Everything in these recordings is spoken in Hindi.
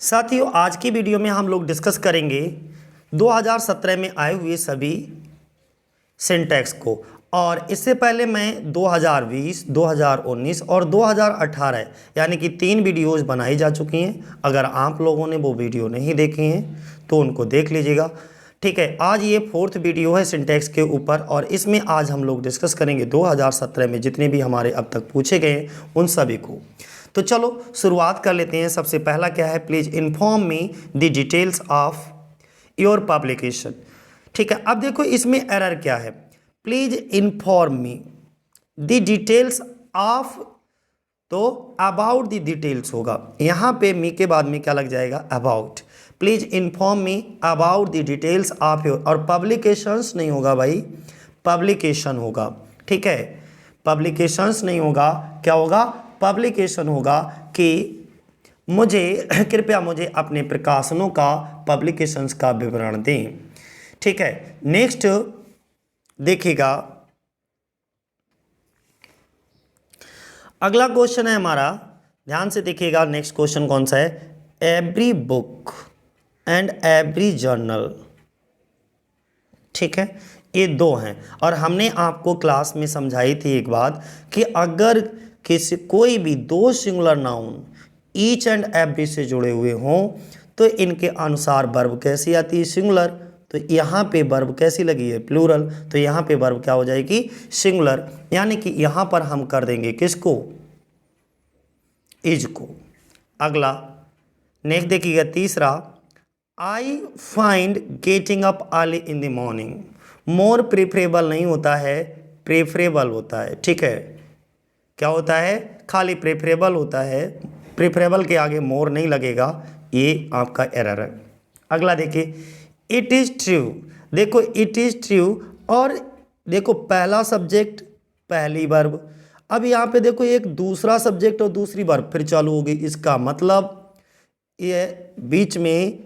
साथियों, आज की वीडियो में हम लोग डिस्कस करेंगे 2017 में आए हुए सभी सिंटैक्स को। और इससे पहले मैं 2020, 2019 और 2018 यानी कि 3 वीडियोज़ बनाई जा चुकी हैं। अगर आप लोगों ने वो वीडियो नहीं देखे हैं तो उनको देख लीजिएगा। ठीक है, आज ये 4th वीडियो है सिंटैक्स के ऊपर और इसमें आज हम लोग डिस्कस करेंगे 2017 में जितने भी हमारे अब तक पूछे गए हैं उन सभी को। तो चलो शुरुआत कर लेते हैं। सबसे पहला क्या है, please inform me the details of your publication. ठीक है, अब देखो इसमें एरर क्या है। Please inform me the details of, तो अबाउट द डिटेल्स होगा। यहाँ पे मी के बाद में क्या लग जाएगा, about. Please inform me about the details of your, और पब्लिकेशंस नहीं होगा भाई, पब्लिकेशन होगा। ठीक है, पब्लिकेशंस नहीं होगा, क्या होगा, पब्लिकेशन होगा कि मुझे कृपया मुझे अपने प्रकाशनों का, पब्लिकेशंस का विवरण दें। ठीक है, नेक्स्ट देखिएगा, अगला क्वेश्चन है हमारा, ध्यान से देखिएगा। नेक्स्ट क्वेश्चन कौन सा है, every book and every journal. ठीक है, ये दो हैं और हमने आपको क्लास में समझाई थी एक बात कि अगर किसी कोई भी दो singular noun each and every से जुड़े हुए हों तो इनके अनुसार वर्ब कैसी आती है, सिंगुलर। तो यहाँ पे वर्ब कैसी लगी है, प्लूरल। तो यहाँ पे वर्ब क्या हो जाएगी, सिंगुलर। यानी कि यहाँ पर हम कर देंगे किसको, इज को। अगला नेक्स्ट देखिएगा, तीसरा, I find getting up early in the morning. More preferable नहीं होता है, प्रेफरेबल होता है। ठीक है, क्या होता है, खाली प्रेफरेबल होता है, प्रेफरेबल के आगे मोर नहीं लगेगा, ये आपका एरर है। अगला देखिए, इट इज़ ट्रू। देखो इट इज़ ट्रू और देखो पहला सब्जेक्ट पहली वर्ब। अब यहाँ पे देखो एक दूसरा सब्जेक्ट और दूसरी वर्ब फिर चालू होगी। इसका मतलब ये बीच में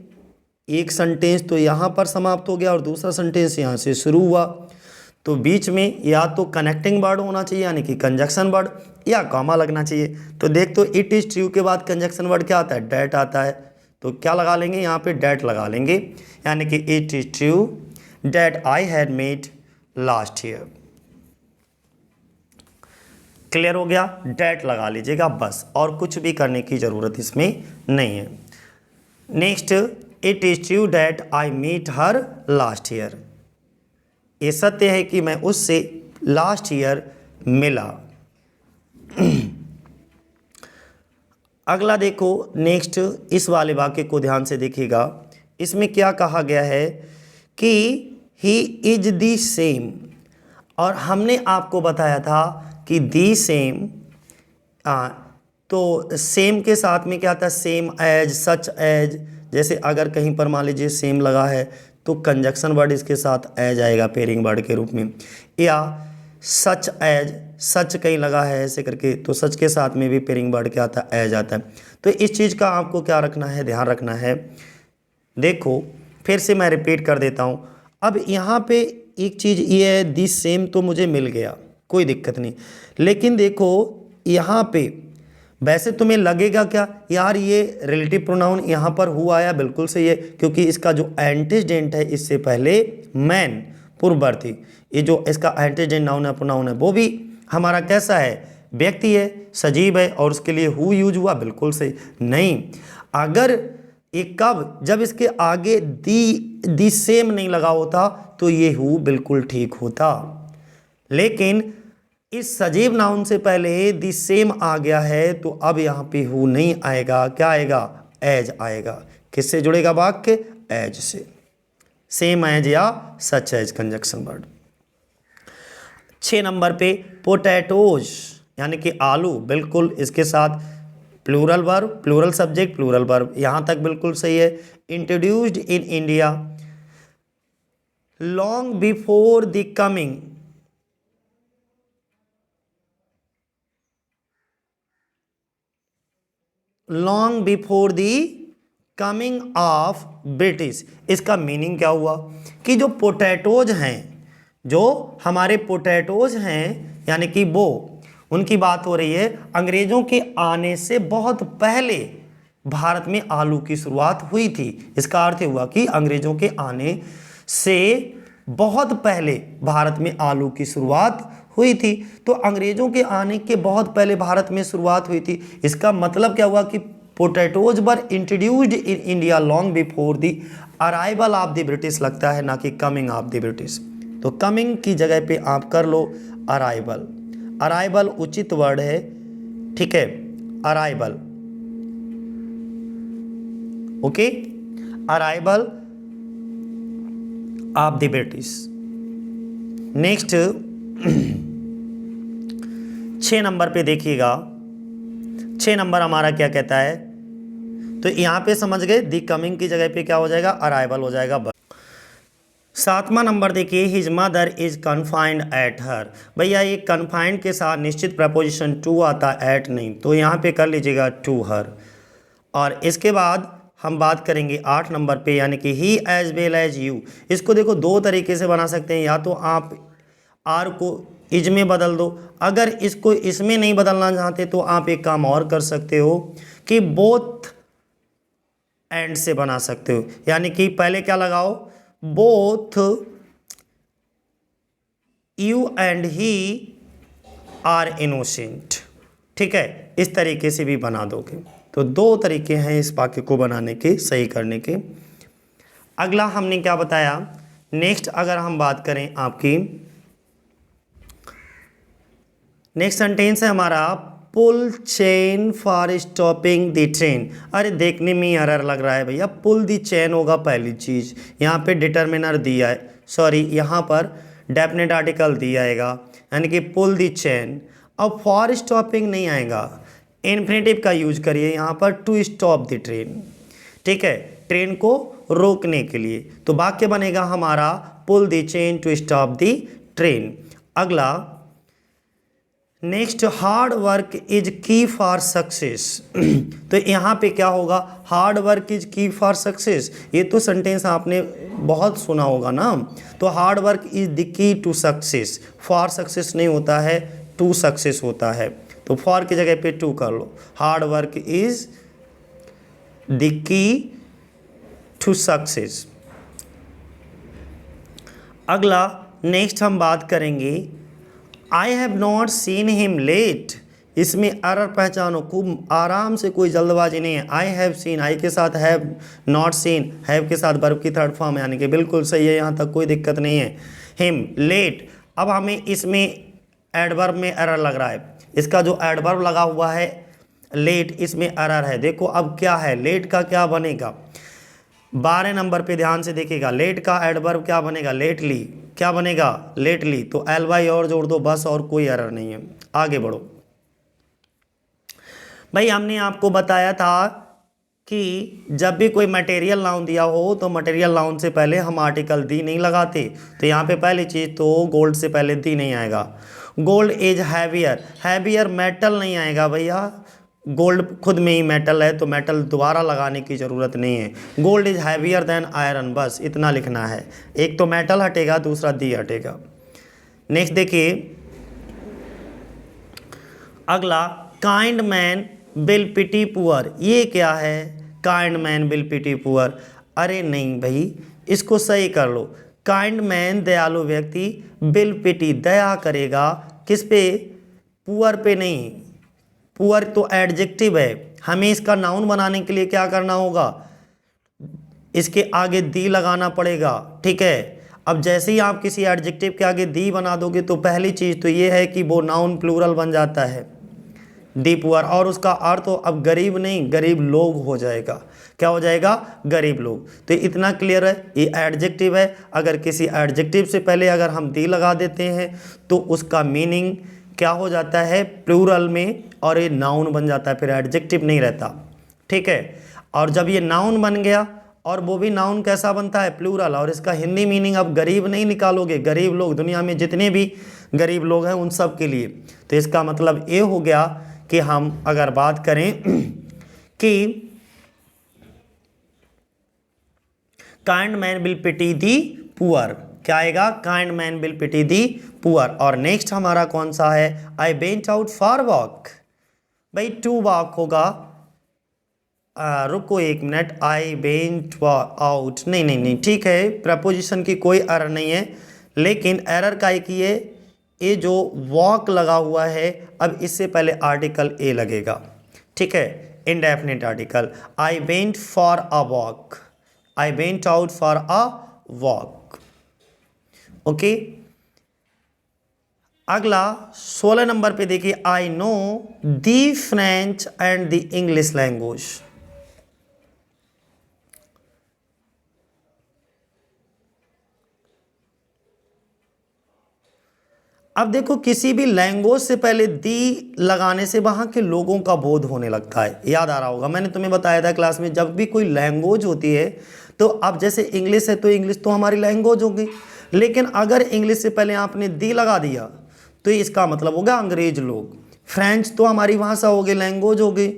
एक सेंटेंस तो यहाँ पर समाप्त हो गया और दूसरा सेंटेंस यहाँ से शुरू हुआ। तो बीच में या तो कनेक्टिंग वर्ड होना चाहिए यानी कि कंजक्शन वर्ड, या कॉमा लगना चाहिए। तो देख, तो इट इज़ ट्रू के बाद कंजक्शन वर्ड क्या आता है, डैट आता है। तो क्या लगा लेंगे, यहाँ पे डैट लगा लेंगे, यानी कि it is true that I had made last year. Clear हो गया, डैट लगा लीजिएगा बस, और कुछ भी करने की ज़रूरत इसमें नहीं है। Next, it is true that I meet her last year. ये सत्य है कि मैं उससे लास्ट ईयर मिला। अगला देखो, नेक्स्ट इस वाले वाक्य को ध्यान से देखिएगा। इसमें क्या कहा गया है कि ही इज दी सेम, और हमने आपको बताया था कि दी सेम, तो सेम के साथ में क्या था, सेम एज, सच एज। जैसे अगर कहीं पर मान लीजिए सेम लगा है तो कंजक्शन वर्ड इसके साथ एज आएगा पेयरिंग वर्ड के रूप में, या सच एज, सच कहीं लगा है ऐसे करके तो सच के साथ में भी पेयरिंग वर्ड क्या आता है, एज आता है। तो इस चीज़ का आपको क्या रखना है, ध्यान रखना है। देखो फिर से मैं रिपीट कर देता हूँ। अब यहाँ पे एक चीज़ ये है, दिस सेम तो मुझे मिल गया, कोई दिक्कत नहीं, लेकिन देखो यहाँ पे वैसे तुम्हें लगेगा क्या यार ये रिलेटिव प्रोनाउन यहाँ पर हुआ आया, बिल्कुल सही है, क्योंकि इसका जो एंटीजेंट है इससे पहले मैन पूर्ववर्ती, ये जो इसका एंटीजेंट नाउन है, प्रोनाउन है, वो भी हमारा कैसा है, व्यक्ति है, सजीव है, और उसके लिए हु यूज हुआ, बिल्कुल सही। नहीं, अगर ये कब, जब इसके आगे दी सेम नहीं लगा होता तो ये हु बिल्कुल ठीक होता, लेकिन इस सजीव नाउन से पहले दी सेम आ गया है तो अब यहाँ पे हु नहीं आएगा, क्या आएगा, एज आएगा। किससे जुड़ेगा वाक्य, एज से, सेम एज या such as conjunction word. 6 number पे पोटैटोज यानी कि आलू, बिल्कुल इसके साथ plural verb, plural subject, plural verb, यहाँ तक बिल्कुल सही है। Introduced in India long before the coming, long before the coming of British. इसका मीनिंग क्या हुआ कि जो पोटैटोज हैं, जो हमारे पोटैटोज हैं यानी कि वो, उनकी बात हो रही है अंग्रेजों के आने से बहुत पहले भारत में आलू की शुरुआत हुई थी। इसका अर्थ हुआ कि अंग्रेजों के आने से बहुत पहले भारत में आलू की शुरुआत हुई थी। तो अंग्रेजों के आने के बहुत पहले भारत में शुरुआत हुई थी। इसका मतलब क्या हुआ कि potatoes were introduced in India long before the arrival of the British, लगता है ना कि कमिंग ऑफ द ब्रिटिश। तो कमिंग की जगह पे आप कर लो अराइवल। अराइवल उचित वर्ड है, ठीक है, arrival, okay, arrival of the British. Next 6 number पे देखिएगा, 6 नंबर हमारा क्या कहता है, तो यहां पे समझ गए दी कमिंग की जगह पे क्या हो जाएगा, अराइवल हो जाएगा। 7वां नंबर देखिए, his mother is confined at her. भैया ये कन्फाइंड के साथ निश्चित प्रपोजिशन टू आता है, एट नहीं, तो यहाँ पे कर लीजिएगा टू हर। और इसके बाद हम बात करेंगे 8 नंबर पे, यानी कि ही एज वेल एज यू। इसको देखो 2 तरीके से बना सकते हैं, या तो आप आर को इज में बदल दो, अगर इसको इसमें नहीं बदलना चाहते तो आप एक काम और कर सकते हो कि बोथ एंड से बना सकते हो। यानी कि पहले क्या लगाओ, both you and he are innocent, ठीक है, इस तरीके से भी बना दोगे। तो 2 तरीके हैं इस वाक्य को बनाने के, सही करने के। अगला हमने क्या बताया, नेक्स्ट अगर हम बात करें आपकी, नेक्स्ट सेंटेंस है हमारा pull chain for stopping the train. अरे देखने में ही एरर लग रहा है भैया, पुल दी चेन होगा पहली चीज़, यहाँ पे डिटर्मिनर दिया है, सॉरी यहाँ पर डेफिनेट आर्टिकल दिया आएगा, यानी कि पुल दी चेन। अब फॉर स्टॉपिंग नहीं आएगा, इन्फिनेटिव का यूज करिए यहाँ पर, टू स्टॉप द ट्रेन, ठीक है, ट्रेन को रोकने के लिए। तो वाक्य बनेगा हमारा pull the chain to stop the train. अगला next, hard work is key for success. तो यहाँ पे क्या होगा, hard work is key for success, ये तो सेंटेंस आपने बहुत सुना होगा ना। तो hard work is the key to success, for success नहीं होता है, टू सक्सेस होता है। तो फॉर की जगह पे टू कर लो, hard work is the key to success. अगला नेक्स्ट हम बात करेंगे, I have not seen him late. इसमें एरर पहचानो, खूब आराम से, कोई जल्दबाजी नहीं है। आई हैव सीन, आई के साथ हैव, नॉट सीन, हैव के साथ वर्ब की थर्ड फॉर्म, यानी कि बिल्कुल सही है, यहाँ तक कोई दिक्कत नहीं है। हिम लेट, अब हमें इसमें एडवर्ब में एरर लग रहा है, इसका जो एडवर्ब लगा हुआ है लेट, इसमें एरर है। देखो अब क्या है, लेट का क्या बनेगा, 12 नंबर पे ध्यान से देखिएगा, लेट का एडवर्ब क्या बनेगा, लेटली, क्या बनेगा, लेटली। तो एल वाई और जोड़ दो बस, और कोई एरर नहीं है। आगे बढ़ो भाई, हमने आपको बताया था कि जब भी कोई मटेरियल नाउन दिया हो तो मटेरियल नाउन से पहले हम आर्टिकल दी नहीं लगाते। तो यहाँ पे पहली चीज़ तो गोल्ड से पहले दी नहीं आएगा, gold is heavier, heavier metal नहीं आएगा भैया, गोल्ड खुद में ही मेटल है, तो मेटल दोबारा लगाने की ज़रूरत नहीं है। Gold is heavier than iron, बस इतना लिखना है, एक तो मेटल हटेगा, दूसरा दी हटेगा। नेक्स्ट देखिए अगला, kind man will pity poor. ये क्या है, kind man will pity poor, अरे नहीं भाई, इसको सही कर लो, काइंड मैन दयालु व्यक्ति, विल पिटी दया करेगा, किस पे, पुअर पे नहीं, पुअर तो एडजेक्टिव है, हमें इसका नाउन बनाने के लिए क्या करना होगा, इसके आगे दी लगाना पड़ेगा, ठीक है। अब जैसे ही आप किसी एडजेक्टिव के आगे दी बना दोगे तो पहली चीज़ तो ये है कि वो नाउन प्लूरल बन जाता है, दी पुअर, और उसका अर्थ तो अब गरीब नहीं, गरीब लोग हो जाएगा, क्या हो जाएगा, गरीब लोग। तो इतना क्लियर है, ये एडजेक्टिव है, अगर किसी एडजेक्टिव से पहले अगर हम दी लगा देते हैं तो उसका मीनिंग क्या हो जाता है, प्लूरल में, और ये नाउन बन जाता है, फिर एडजेक्टिव नहीं रहता, ठीक है। और जब ये नाउन बन गया, और वो भी नाउन कैसा बनता है, प्लूरल, और इसका हिंदी मीनिंग अब गरीब नहीं निकालोगे, गरीब लोग, दुनिया में जितने भी गरीब लोग हैं उन सब के लिए। तो इसका मतलब ये हो गया कि हम अगर बात करें कि kind man will pity the poor, क्या आएगा, kind man will pity the poor. और नेक्स्ट हमारा कौन सा है, I went out for walk, भाई टू वॉक होगा, रुको एक मिनट, आई वेंट आउट, नहीं नहीं नहीं, ठीक है, प्रपोजिशन की कोई एरर नहीं है, लेकिन एरर का एक ये जो वॉक लगा हुआ है, अब इससे पहले आर्टिकल ए लगेगा, ठीक है, indefinite article. I went for a walk, I went out for a walk, okay. अगला 16 नंबर पे देखिए, I know the French and the English language. अब देखो, किसी भी लैंग्वेज से पहले दी लगाने से वहां के लोगों का बोध होने लगता है। याद आ रहा होगा, मैंने तुम्हें बताया था क्लास में, जब भी कोई लैंग्वेज होती है तो अब जैसे इंग्लिश है तो इंग्लिश तो हमारी लैंग्वेज होगी, लेकिन अगर इंग्लिश से पहले आपने दी लगा दिया तो इसका मतलब होगा अंग्रेज लोग। फ्रेंच तो हमारी भाषा हो गई, लैंग्वेज हो गई,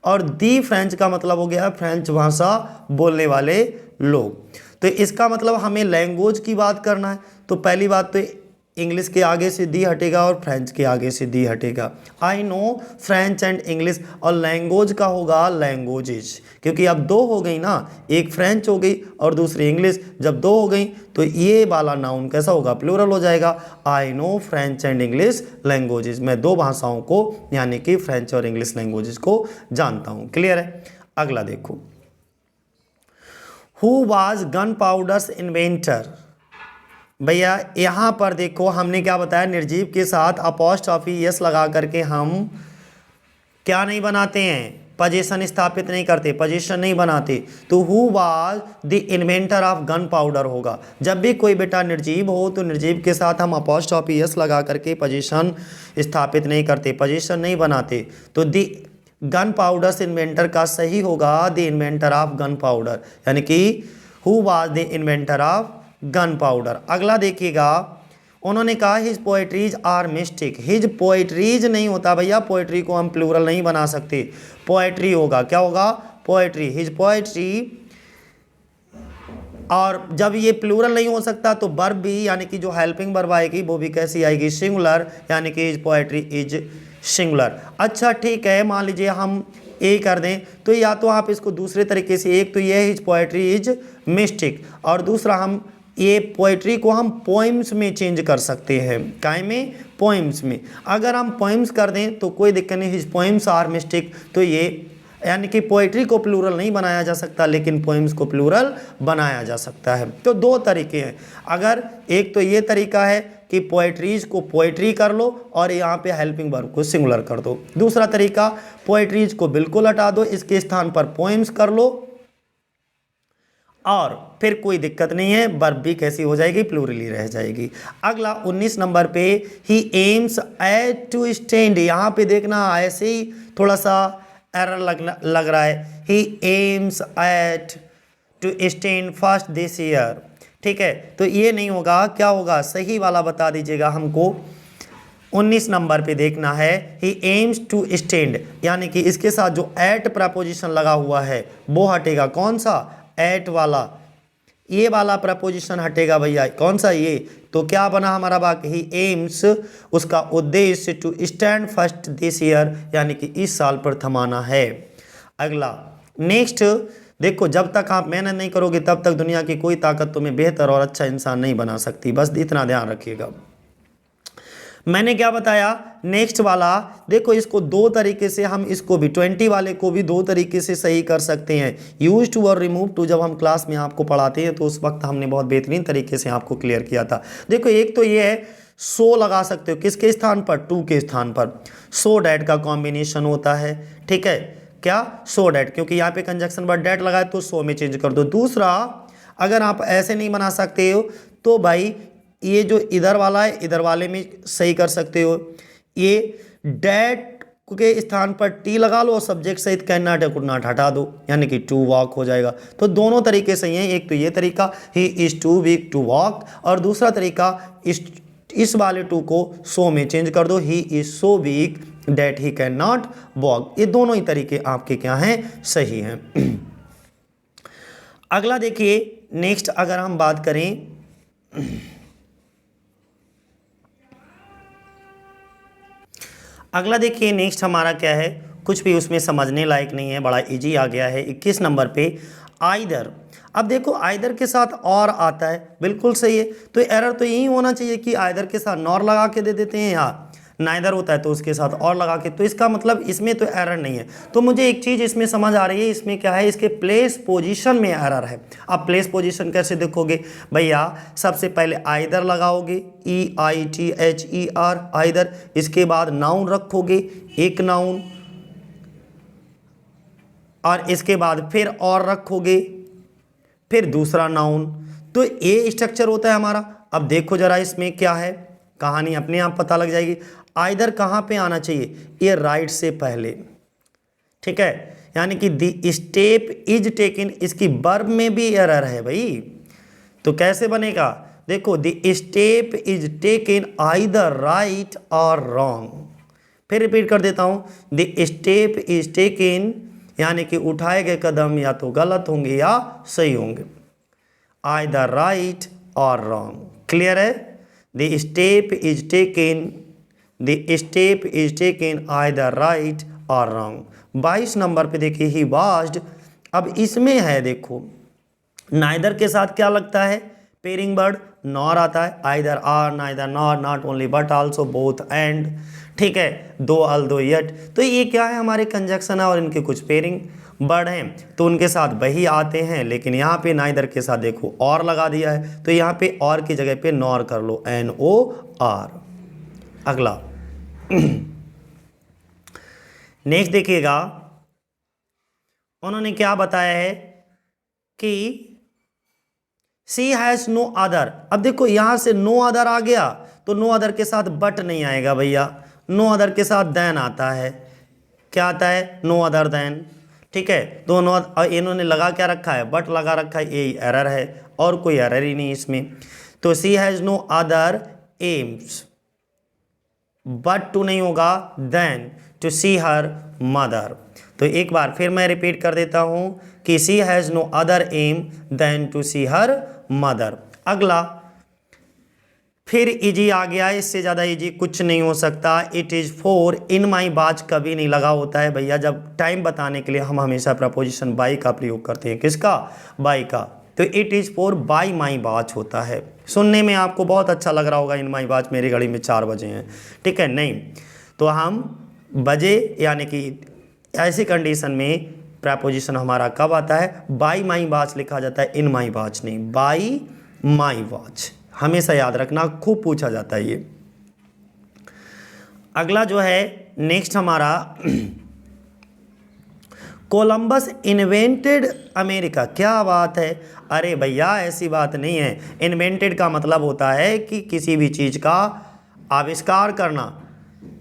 और दी फ्रेंच का मतलब हो गया फ्रेंच भाषा बोलने वाले लोग। तो इसका मतलब हमें लैंग्वेज की बात करना है, तो पहली बात तो इंग्लिश के आगे से दी हटेगा और फ्रेंच के आगे से दी हटेगा। I know French and English, और लैंग्वेज का होगा लैंग्वेजेस, क्योंकि अब दो हो गई ना, एक फ्रेंच हो गई और दूसरी इंग्लिश, जब दो हो गई तो ये वाला नाउन कैसा होगा, प्लूरल हो जाएगा। I know French and English languages, मैं दो भाषाओं को यानी कि फ्रेंच और इंग्लिश लैंग्वेजेस को जानता हूँ। क्लियर है। अगला देखो, who was gun powders inventor. भैया यहाँ पर देखो हमने क्या बताया, निर्जीव के साथ अपॉस्ट्रॉफी यस लगा करके हम क्या नहीं बनाते हैं, पोजीशन स्थापित नहीं करते, पोजीशन नहीं बनाते। तो who was the inventor of gun powder होगा। जब भी कोई बेटा निर्जीव हो तो निर्जीव के साथ हम अपॉस्ट्रॉफी यस लगा करके पोजीशन स्थापित नहीं करते, पोजीशन नहीं बनाते। तो द गन पाउडर्स इन्वेंटर का सही होगा the inventor of gunpowder, यानी कि who was the inventor of gunpowder. अगला देखिएगा, उन्होंने कहा his poetries are mystic. His poetries नहीं होता भैया, पोएट्री को हम प्लूरल नहीं बना सकते, पोएट्री होगा। क्या होगा, पोएट्री, हिज पोएट्री। और जब ये प्लूरल नहीं हो सकता तो वर्ब भी, यानी कि जो हेल्पिंग वर्ब आएगी वो भी कैसी आएगी, सिंगुलर, यानी कि हिज पोएट्री इज सिंगुलर। अच्छा ठीक है, मान लीजिए हम ए कर दें तो या तो आप इसको दूसरे तरीके से, एक तो ये हिज पोएट्री इज मिस्टिक, और दूसरा हम ये पोएट्री को हम पोइम्स में चेंज कर सकते हैं। काय में, पोइम्स में। अगर हम पोइम्स कर दें तो कोई दिक्कत नहीं, हिज पोइम्स आर मिस्टिक, तो ये यानी कि पोएट्री को प्लूरल नहीं बनाया जा सकता, लेकिन पोइम्स को प्लूरल बनाया जा सकता है। तो दो तरीके हैं, अगर एक तो ये तरीका है कि पोएट्रीज को पोएट्री कर लो और यहाँ पे हेल्पिंग वर्ब को सिंगुलर कर दो। दूसरा तरीका, पोएट्रीज को बिल्कुल हटा दो, इसके स्थान पर पोएम्स कर लो, और फिर कोई दिक्कत नहीं है, वर्ब भी कैसी हो जाएगी, प्लूरली रह जाएगी। अगला 19 नंबर पे, ही एम्स एट टू स्टैंड। यहाँ पे देखना ऐसे ही थोड़ा सा एरर लग रहा है, he aims at to stand first this year. ठीक है, तो ये नहीं होगा, क्या होगा, सही वाला बता दीजिएगा हमको। 19 नंबर पे देखना है, ही एम्स टू स्टैंड, यानी कि इसके साथ जो एट प्रपोजिशन लगा हुआ है वो हटेगा। कौन सा, एट वाला, ये वाला प्रपोजिशन हटेगा भैया। कौन सा, ये। तो क्या बना हमारा वाक्य, ही एम्स, उसका उद्देश्य to stand first this year, यानी कि इस साल प्रथम आना है। अगला नेक्स्ट देखो, जब तक आप मेहनत नहीं करोगे तब तक दुनिया की कोई ताकत तुम्हें बेहतर और अच्छा इंसान नहीं बना सकती, बस इतना ध्यान रखिएगा। मैंने क्या बताया, नेक्स्ट वाला देखो, इसको दो तरीके से हम इसको भी 20 वाले को भी दो तरीके से सही कर सकते हैं। यूज टू और रिमूव टू जब हम क्लास में आपको पढ़ाते हैं तो उस वक्त हमने बहुत बेहतरीन तरीके से आपको क्लियर किया था। देखो, एक तो ये है, सो लगा सकते हो किसके स्थान पर, टू के स्थान पर। सो डैट का कॉम्बिनेशन होता है, ठीक है, क्या, सो डैट, क्योंकि यहाँ पे कंजक्शन वर्ड डैट लगा है तो सो में चेंज कर दो। दूसरा, अगर आप ऐसे नहीं बना सकते हो तो भाई ये जो इधर वाला है इधर वाले में सही कर सकते हो। ये डैट के स्थान पर टी लगा लो और सब्जेक्ट सहित कैन नॉट या कुड नॉट हटा दो, यानी कि टू वॉक हो जाएगा। तो दोनों तरीके सही हैं, एक तो ये तरीका, he is too weak to walk, और दूसरा तरीका इस वाले टू को सो में चेंज कर दो, he is so weak that he can not walk. ये दोनों ही तरीके आपके क्या हैं, सही हैं। अगला देखिए, नेक्स्ट अगर हम बात करें, अगला देखिए नेक्स्ट हमारा क्या है, कुछ भी उसमें समझने लायक नहीं है, बड़ा इजी आ गया है। 21 नंबर पे आइदर। अब देखो आइदर के साथ और आता है, बिल्कुल सही है। तो एरर तो यही होना चाहिए कि आइदर के साथ नॉर लगा के दे देते हैं, या नाइदर होता है तो उसके साथ और लगा के, तो इसका मतलब इसमें तो एरर नहीं है। तो मुझे एक चीज़ इसमें समझ आ रही है, इसमें क्या है, इसके प्लेस पोजीशन में एरर है। अब प्लेस पोजीशन कैसे देखोगे भैया, सबसे पहले आइदर लगाओगे, EITHER आइदर, इसके बाद नाउन रखोगे, एक नाउन, और इसके बाद फिर और रखोगे, फिर दूसरा नाउन। तो ये स्ट्रक्चर होता है हमारा। अब देखो जरा इसमें क्या है, कहानी अपने आप पता लग जाएगी। आइदर कहाँ पे आना चाहिए, ये राइट से पहले, ठीक है, यानी कि द स्टेप इज टेकन, इसकी वर्ब में भी एरर है भाई। तो कैसे बनेगा, देखो the step is taken either right और रॉन्ग। फिर रिपीट कर देता हूँ, द स्टेप इज टेकन, यानी कि उठाए गए कदम या तो गलत होंगे या सही होंगे, आइदर राइट और रॉन्ग। क्लियर है, the step is taken, the step is taken either right और रॉन्ग। 22 नंबर पे देखिए ही वाज्ड। अब इसमें है देखो, नाइदर के साथ क्या लगता है, पेयरिंग वर्ड नॉर आता है, either or, neither nor, not only but also, both and, ठीक है, दो अल दो यट। तो ये क्या है, हमारे कंजक्शन है और इनके कुछ पेयरिंग वर्ड हैं, तो उनके साथ वही आते हैं। लेकिन यहाँ पे नाइदर के साथ देखो और लगा दिया है, तो यहाँ पे और की जगह पे नॉर कर लो, NOR। अगला नेक्स्ट देखिएगा, उन्होंने क्या बताया है कि सी हैज नो अदर। अब देखो यहां से नो अदर आ गया, तो नो अदर के साथ बट नहीं आएगा भैया, नो अदर के साथ देन आता है। क्या आता है, नो अदर देन, ठीक है। तो नो, इन्होंने लगा क्या रखा है, बट लगा रखा है, यही एरर है, और कोई एरर ही नहीं इसमें। तो she has no other aims, but to नहीं होगा, then to see her mother. तो एक बार फिर मैं रिपीट कर देता हूं कि she has no other aim than to see her mother. अगला फिर इजी आ गया, इससे ज़्यादा इजी कुछ नहीं हो सकता। इट इज़ फॉर, इन माई बाज कभी नहीं लगा होता है भैया, जब टाइम बताने के लिए हम हमेशा प्रपोजिशन बाई का प्रयोग करते हैं। किसका, बाई का। तो it is for by my बाज होता है। सुनने में आपको बहुत अच्छा लग रहा होगा, इन माई बाज मेरी घड़ी में 4 बजे हैं, ठीक है, नहीं। तो हम बजे, यानी कि ऐसी कंडीशन में प्रपोजिशन हमारा कब आता है, बाई माई बाज लिखा जाता है, इन माई बाज नहीं, बाई माई बाज। हमेशा याद रखना, खूब पूछा जाता है ये। अगला जो है नेक्स्ट हमारा, कोलंबस इन्वेंटेड अमेरिका। क्या बात है, अरे भैया ऐसी बात नहीं है। इन्वेंटेड का मतलब होता है कि किसी भी चीज़ का आविष्कार करना,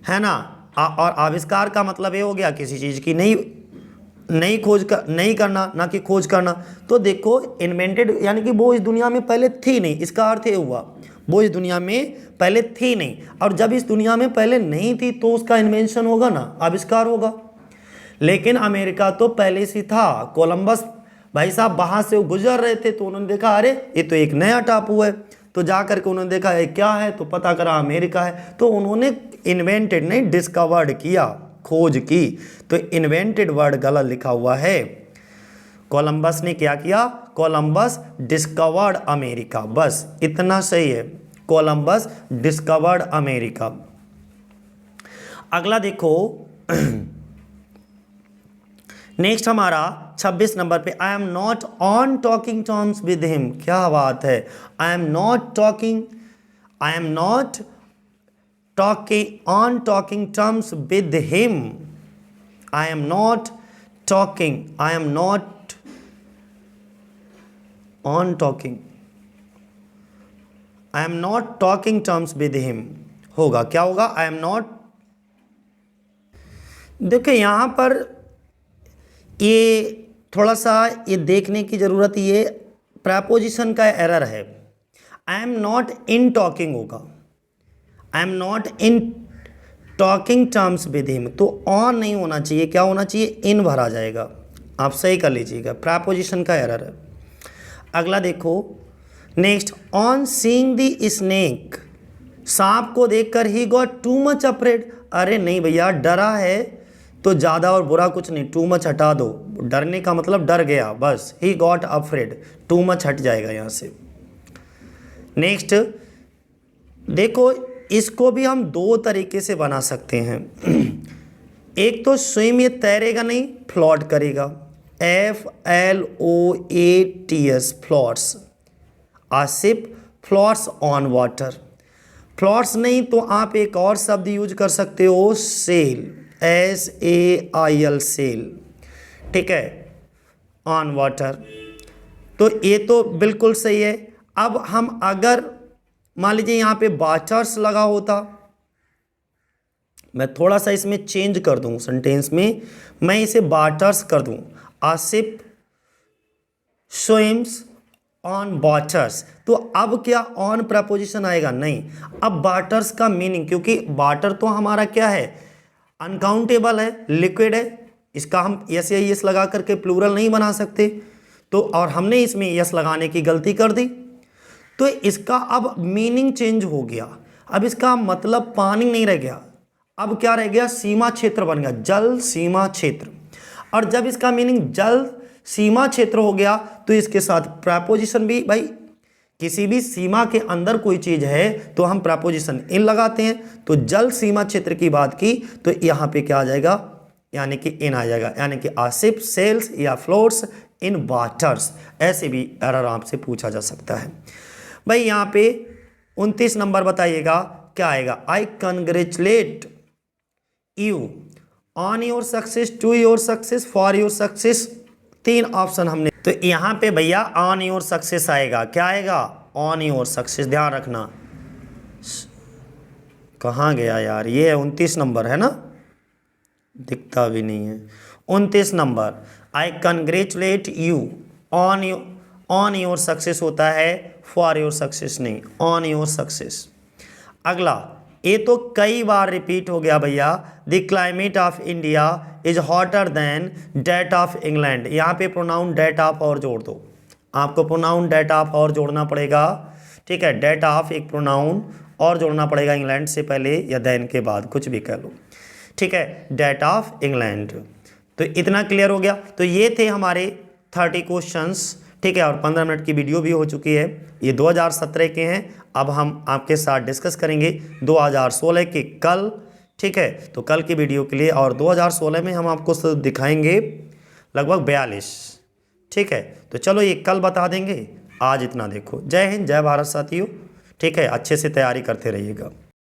है ना। और आविष्कार का मतलब ये हो गया किसी चीज़ की नई खोज नहीं करना, ना कि खोज करना। तो देखो इन्वेंटेड यानी कि वो इस दुनिया में पहले थी नहीं, इसका अर्थ ये हुआ वो इस दुनिया में पहले थी नहीं, और जब इस दुनिया में पहले नहीं थी तो उसका इन्वेंशन होगा ना, आविष्कार होगा। लेकिन अमेरिका तो पहले से था। कोलंबस भाई साहब वहाँ से गुजर रहे थे, तो उन्होंने देखा अरे ये तो एक नया टापू है, तो जा करके उन्होंने देखा ये क्या है, तो पता करा अमेरिका है। तो उन्होंने इन्वेंटेड नहीं, डिस्कवर्ड किया, खोज की। तो इन्वेंटेड वर्ड गलत लिखा हुआ है। कोलंबस ने क्या किया, कोलंबस डिस्कवर्ड अमेरिका, बस इतना सही है, कोलंबस डिस्कवर्ड अमेरिका। अगला देखो नेक्स्ट हमारा 26 नंबर पे, आई am not on talking terms with him. क्या बात है, I am not talking, I am not talking on talking terms with him, I am not talking, I am not on talking, I am not talking terms with him होगा, क्या होगा, आई एम नॉट। देखिए यहां पर ये थोड़ा सा ये देखने की ज़रूरत, ये प्रपोजिशन का एरर है। I am not in talking होगा, I am not in talking terms with him, तो ऑन नहीं होना चाहिए, क्या होना चाहिए, इन भरा जाएगा। आप सही कर लीजिएगा, प्रपोजिशन का एरर है। अगला देखो next, on seeing the snake, सांप को देखकर he got too much afraid. अरे नहीं भैया, डरा है, तो ज़्यादा और बुरा कुछ नहीं, टू मच हटा दो, डरने का मतलब डर गया बस, he got afraid, too much हट जाएगा यहाँ से। नेक्स्ट देखो, इसको भी हम दो तरीके से बना सकते हैं। एक तो स्विम, ये तैरेगा नहीं, फ्लोट करेगा, FLOATS, floats. Asif floats on water. Floats नहीं तो आप एक और शब्द यूज कर सकते हो, सेल, SAIL, सेल, ठीक है, ऑन वाटर। तो ये तो बिल्कुल सही है। अब हम अगर मान लीजिए यहाँ पे वाटर्स लगा होता, मैं थोड़ा सा इसमें चेंज कर दूं सेंटेंस में, मैं इसे वाटर्स कर दूं, आसिफ स्विम्स ऑन वाटर्स, तो अब क्या ऑन प्रपोजिशन आएगा? नहीं। अब वाटर्स का मीनिंग, क्योंकि वाटर तो हमारा क्या है, अनकाउंटेबल है, लिक्विड है, इसका हम यस या यस लगा करके प्लूरल नहीं बना सकते, तो और हमने इसमें यस लगाने की गलती कर दी, तो इसका अब मीनिंग चेंज हो गया। अब इसका मतलब पानी नहीं रह गया, अब क्या रह गया, सीमा क्षेत्र बन गया, जल सीमा क्षेत्र। और जब इसका मीनिंग जल सीमा क्षेत्र हो गया तो इसके साथ प्रपोजिशन भी, भाई किसी भी सीमा के अंदर कोई चीज है तो हम प्रपोजिशन इन लगाते हैं। तो जल सीमा क्षेत्र की बात की तो यहाँ पे क्या आ जाएगा, यानी कि इन आ जाएगा, यानी कि आसिफ सेल्स या फ्लोट्स इन वाटर्स, ऐसे भी एरर आपसे पूछा जा सकता है। भाई यहाँ पे 29 नंबर बताइएगा क्या आएगा, I congratulate you on your success, to your success, for your success, तीन ऑप्शन हमने, तो यहाँ पे भैया ऑन योर सक्सेस आएगा, क्या आएगा, ऑन योर सक्सेस, ध्यान रखना। कहाँ गया यार, ये 29 नंबर है ना, दिखता भी नहीं है, 29 number, I congratulate you on your success होता है, फॉर योर सक्सेस नहीं, ऑन योर सक्सेस। अगला, ये तो कई बार रिपीट हो गया भैया, the climate of India is hotter than that of England, यहाँ पे प्रोनाउन डेट ऑफ और जोड़ दो, आपको प्रोनाउन डेट ऑफ और जोड़ना पड़ेगा, ठीक है, डेट ऑफ एक प्रोनाउन और जोड़ना पड़ेगा, इंग्लैंड से पहले या देन के बाद, कुछ भी कह लो, ठीक है, डेट ऑफ इंग्लैंड। तो इतना क्लियर हो गया। तो ये थे हमारे 30 क्वेश्चंस, ठीक है, और 15 मिनट की वीडियो भी हो चुकी है। ये 2017 के हैं, अब हम आपके साथ डिस्कस करेंगे 2016 के कल, ठीक है। तो कल की वीडियो के लिए, और 2016 में हम आपको दिखाएंगे लगभग 42, ठीक है। तो चलो ये कल बता देंगे, आज इतना देखो। जय हिंद, जय भारत साथियों, ठीक है, अच्छे से तैयारी करते रहिएगा।